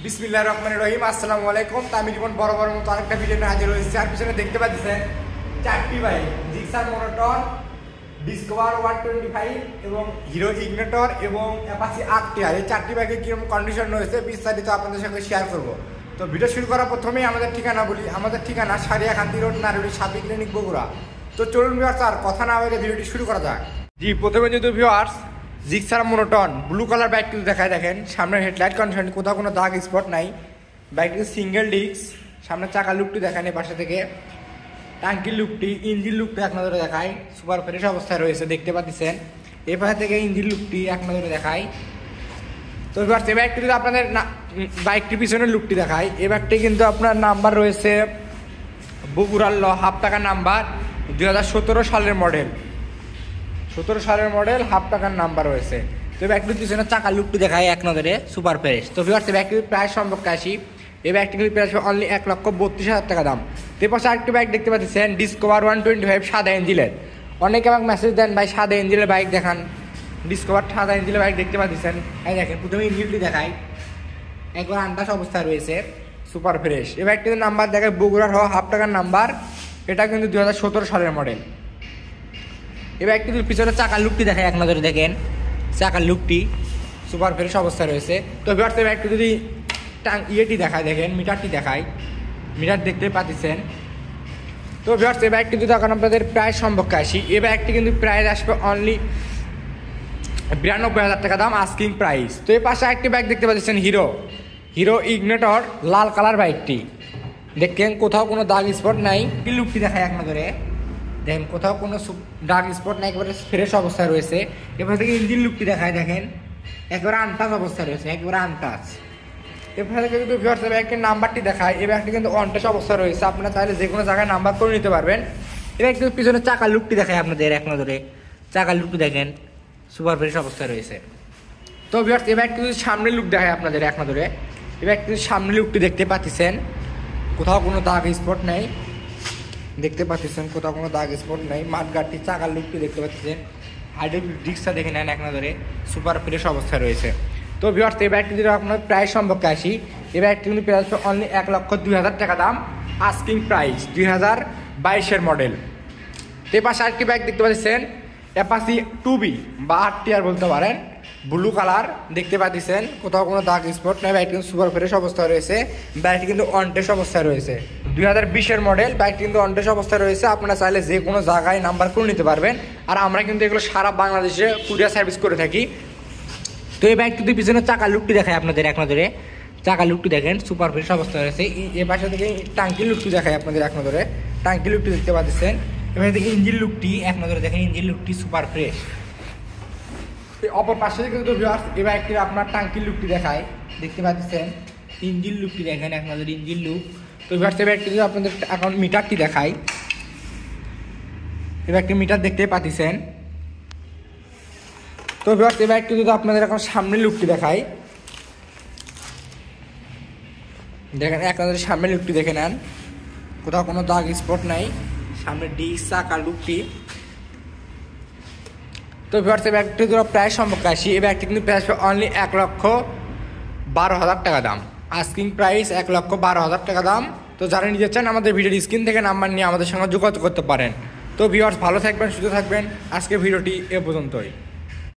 বিসমিল্লাহির রহমানির রহিম। আসসালামু আলাইকুম। আমি জীবন বড় বড় মতো আরেকটা ভিডিও নিয়ে হাজির হয়েছি। আর পিছনে দেখতে পাচ্ছেন চারটি বাইক, জিক্সার মোনোটন, ডিসকভার 125 এবং হিরো ইগনিটর এবং অ্যাপাচি আরটিআর, এই চারটি বাইকের কিরকম কন্ডিশন রয়েছে বিস্তারিত আপনাদের সঙ্গে শেয়ার করব। তো ভিডিও শুরু করার প্রথমেই আমাদের ঠিকানা বলি। আমাদের ঠিকানা সারিয়াকান্দি রোড, নারুলি, সাপি ক্লিনিক, বগুড়া। তো চলুন ভিউয়ার্স, আর কথা না বলে ভিডিওটি শুরু করা যাক। জি, প্রথমে যদি viewers Gixxer monotone blue colour বাইকটি দেখায়, দেখেন সামনের হেডলাইট কন্ডিশন কোথাও কোনো দাগ স্পট নাই। বাইকটি সিঙ্গেল ডিস্ক, সামনের চাকার লুকটি দেখেন এই পাশে থেকে, টাঙ্কির লুকটি, ইঞ্জিন লুকটি এক নজরে দেখায়, সুপার ফ্রেশ অবস্থায় রয়েছে দেখতে পাচ্ছেন। এই পাশে থেকে ইঞ্জিন লুকটি এক নজরে দেখায়। তো এবার এই বাইকটি যদি আপনাদের বাইকটির পিছনের লুকটি দেখায়, এই বাইকটি কিন্তু আপনার নাম্বার রয়েছে বগুড়ার হাফ টাকার নাম্বার, 2017 সালের মডেল, 17 সালের মডেল, হাফ টাকার নাম্বার রয়েছে। তো ব্যাগটির পিছনে চাকার লুকটি দেখায় এক নজরে সুপার ফ্রেশ। তো ভিউয়ার্স এই ব্যাগটির প্রাইস সম্পর্কে আসি। এই ব্যাগটি কিন্তু প্রাইস অনলি 1,32,000 টাকা দাম। তো পাশে আরেকটি বাইক দেখতে পাচ্ছেন ডিসকভার 125 সাদা ইঞ্জিনের। অনেকে আমাকে মেসেজ দেন ভাই সাদা ইঞ্জিনের বাইক দেখান, ডিসকভার সাদা ইঞ্জিনের বাইক দেখতে পাচ্ছেন। এই দেখেন প্রথমে ইঞ্জিনটি দেখায়, একবার আনটাস অবস্থায় রয়েছে, সুপার ফ্রেশ। এই বাইকটির নাম্বার দেখায় বগুড়ার হাফ টাকার নাম্বার, এটা কিন্তু 2017 সালের মডেল। এবার একটু পিছনে চাকার লুকটি দেখেন এক নজরে, দেখেন চাকার লুকটি সুপার ফ্রেশ অবস্থায় রয়েছে। তো ভিউয়ার্স এবার একটু যদি ইয়েটি দেখায়, দেখেন মিটারটি দেখায়, মিটার দেখতে পাচ্ছেন। তো ভিউয়ার্স এবার একটু যদি এখন আপনাদের প্রাইস সম্পর্কে আসি, এই ব্যাগটি কিন্তু প্রাইস আসবে অনলি 92,000 টাকা দাম, আস্কিং প্রাইস। তো এই পাশে একটি বাইক দেখতে পাচ্ছেন হিরো ইগনিটর লাল কালার বাইকটি, দেখেন কোথাও কোনো দাগ স্পট নাই। লুকটি দেখায় এক নজরে, দেখেন কোথাও কোনো ডার্ক স্পট নাই, একেবারে ফ্রেশ অবস্থায় রয়েছে। এবার থেকে ইঞ্জিন লুকটি দেখায়, দেখেন একবারে আনটাচ অবস্থায় রয়েছে, একবারে আনটাচ। এরপর থেকে কিন্তু ভিউয়ার্স ব্যাগটির নাম্বারটি দেখায়, এই ব্যাগটি কিন্তু অনটাচ অবস্থায় রয়েছে, আপনারা চাইলে যে কোনো জায়গায় নাম্বার করে নিতে পারবেন। এবার একটু পিছনে চাকার লুকটি দেখায় আপনাদের এক নজরে, চাকার লুকটি দেখেন সুপার ফ্রেশ অবস্থায় রয়েছে। তো ভিউয়ার্স এই ব্যাগটি যদি সামনের লুক দেখায় আপনাদের এক নজরে, এই ব্যাগটির সামনের লুকটি দেখতে পাচ্ছেন, কোথাও কোনো দাগ স্পট নেই, দেখতে পাচ্ছেন কোথাও কোনো দাগ স্পট নেই। মাঠগাটটি চাকার লুকটি দেখতে পাচ্ছেন, হাইড্রোলিক ডিস্কটা দেখে নেন এক নজরে, সুপার ফ্রেশ অবস্থায় রয়েছে। তো ভিউয়ার্স এই ব্যাগটি যদি আপনার প্রাইস সম্পর্কে আসি, এই ব্যাগটি কিন্তু প্রাইস অনলি 1,02,000 টাকা দাম, আস্কিং প্রাইস, 2022-এর মডেল। তো এই পাশে আরেকটি ব্যাগ দেখতে পাচ্ছেন অ্যাপাচি 2B বা আরটিআর বলতে পারেন, ব্লু কালার দেখতে পাচ্ছেন, কোথাও কোনো দাগ স্পট নেই, বাইকটি কিন্তু সুপার ফ্রেশ অবস্থায় রয়েছে, বাইকটি কিন্তু অনটেস্ট অবস্থায় রয়েছে, 2020-এর মডেল, বাইকটি কিন্তু অনটেস্ট অবস্থায় রয়েছে। আপনারা চাইলে যে কোনো জায়গায় নাম্বার করে নিতে পারবেন, আর আমরা কিন্তু এগুলো সারা বাংলাদেশে কুরিয়ার সার্ভিস করে থাকি। তো এই বাইকটি কিন্তু পিছনে চাকার লুকটি দেখায় আপনাদের এক নজরে, চাকার লুকটি দেখেন সুপার ফ্রেশ অবস্থায় রয়েছে। এই পাশে থেকে টাঙ্কির লুকটি দেখায় আপনাদের এক নজরে, টাঙ্কির লুকটি দেখতে পাচ্ছেন। এবার দেখে ইঞ্জিন লুকটি এক নজরে দেখেন, ইঞ্জিন লুকটি সুপার ফ্রেশ। অপর পাশে কিন্তু ভিউয়ার্স এই বাইকটির আপনার টাঙ্কির লুকটি দেখায়, দেখতে পাচ্ছেন ইঞ্জিন লুকটি দেখেন এক নজরে, ইঞ্জিন লুক। তো ভিউয়ার্স এই বাইকটি আপনাদের এখন মিটারটি দেখায়, এই বাইকটি মিটার দেখতে পাচ্ছেন। তো ভিউয়ার্স এই বাইকটি যদি আপনাদের এখন সামনের লুকটি দেখায়, দেখেন এক নজরে সামনের লুকটি দেখে নেন, কোথাও কোনো দাগ স্পট নাই, সামনের ডিস্ক চাকার লুকটি। তো ভিউয়ার্স এই ব্যাগটি যদি প্রাইস সম্পর্কে আসি, এই ব্যাগটি কিন্তু প্রাইস অনলি 1,12,000 টাকা দাম, আস্কিং প্রাইস 1,12,000 টাকা দাম। তো যারা নিতে চান আমাদের ভিডিওর স্ক্রিন থেকে নাম্বার নিয়ে আমাদের সঙ্গে যোগাযোগ করতে পারেন। তো ভিউয়ার্স ভালো থাকবেন, সুস্থ থাকবেন, আজকে ভিডিওটি এ পর্যন্তই।